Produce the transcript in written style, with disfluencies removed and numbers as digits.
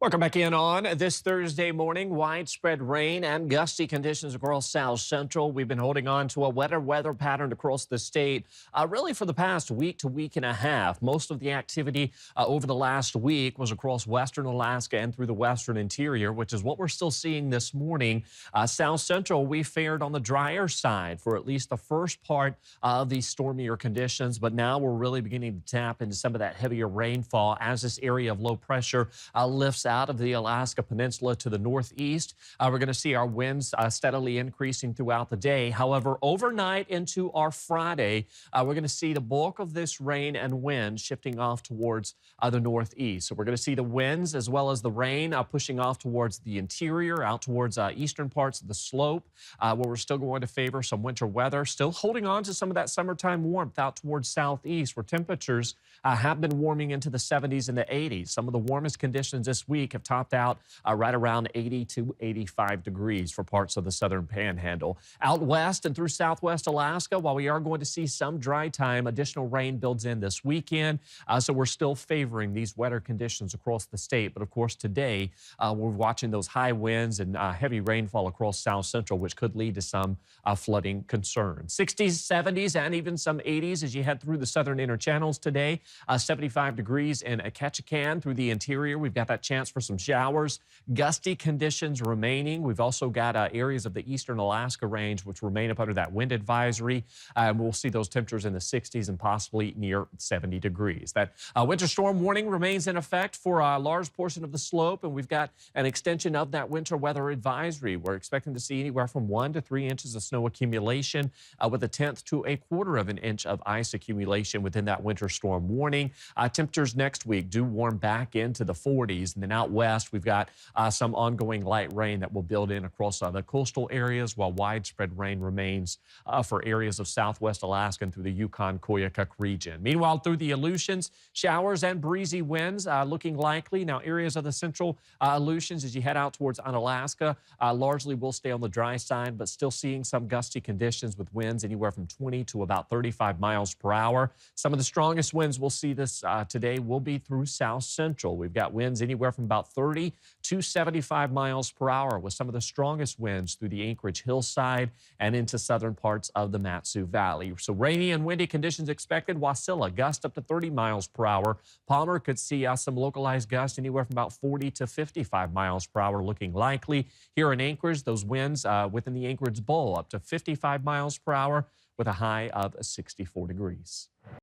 Welcome back in on this Thursday morning. Widespread rain and gusty conditions across South Central. We've been holding on to a wetter weather pattern across the state really for the past week to week and a half. Most of the activity over the last week was across western Alaska and through the western interior, which is what we're still seeing this morning. South Central, we fared on the drier side for at least the first part of these stormier conditions, but now we're really beginning to tap into some of that heavier rainfall as this area of low pressure lifts out of the Alaska Peninsula to the northeast. We're going to see our winds steadily increasing throughout the day. However, overnight into our Friday, we're going to see the bulk of this rain and wind shifting off towards the northeast. So we're going to see the winds as well as the rain pushing off towards the interior, out towards eastern parts of the slope, where we're still going to favor some winter weather, still holding on to some of that summertime warmth out towards southeast, where temperatures have been warming into the 70s and the 80s. Some of the warmest conditions this week have topped out right around 80 to 85 degrees for parts of the southern panhandle. Out west and through southwest Alaska, while we are going to see some dry time, additional rain builds in this weekend. So we're still favoring these wetter conditions across the state. But of course, today we're watching those high winds and heavy rainfall across South Central, which could lead to some flooding concerns. 60s, 70s, and even some 80s as you head through the southern inner channels today. 75 degrees in Ketchikan through the interior. We've got that chance for some showers. Gusty conditions remaining. We've also got areas of the eastern Alaska range which remain up under that wind advisory. We'll see those temperatures in the 60s and possibly near 70 degrees. That winter storm warning remains in effect for a large portion of the slope, and we've got an extension of that winter weather advisory. We're expecting to see anywhere from 1 to 3 inches of snow accumulation with a tenth to a quarter of an inch of ice accumulation within that winter storm warning. Temperatures next week do warm back into the 40s, and then out west, we've got some ongoing light rain that will build in across the coastal areas, while widespread rain remains for areas of southwest Alaska and through the Yukon-Koyukuk region. Meanwhile, through the Aleutians, showers and breezy winds looking likely. Now, areas of the central Aleutians, as you head out towards Unalaska, largely will stay on the dry side, but still seeing some gusty conditions with winds anywhere from 20 to about 35 miles per hour. Some of the strongest winds we'll see this today will be through South Central. We've got winds anywhere from about 30 to 75 miles per hour, with some of the strongest winds through the Anchorage hillside and into southern parts of the Mat-Su Valley. So rainy and windy conditions expected. Wasilla, gust up to 30 miles per hour. Palmer could see some localized gusts anywhere from about 40 to 55 miles per hour looking likely. Here in Anchorage, those winds within the Anchorage Bowl up to 55 miles per hour with a high of 64 degrees.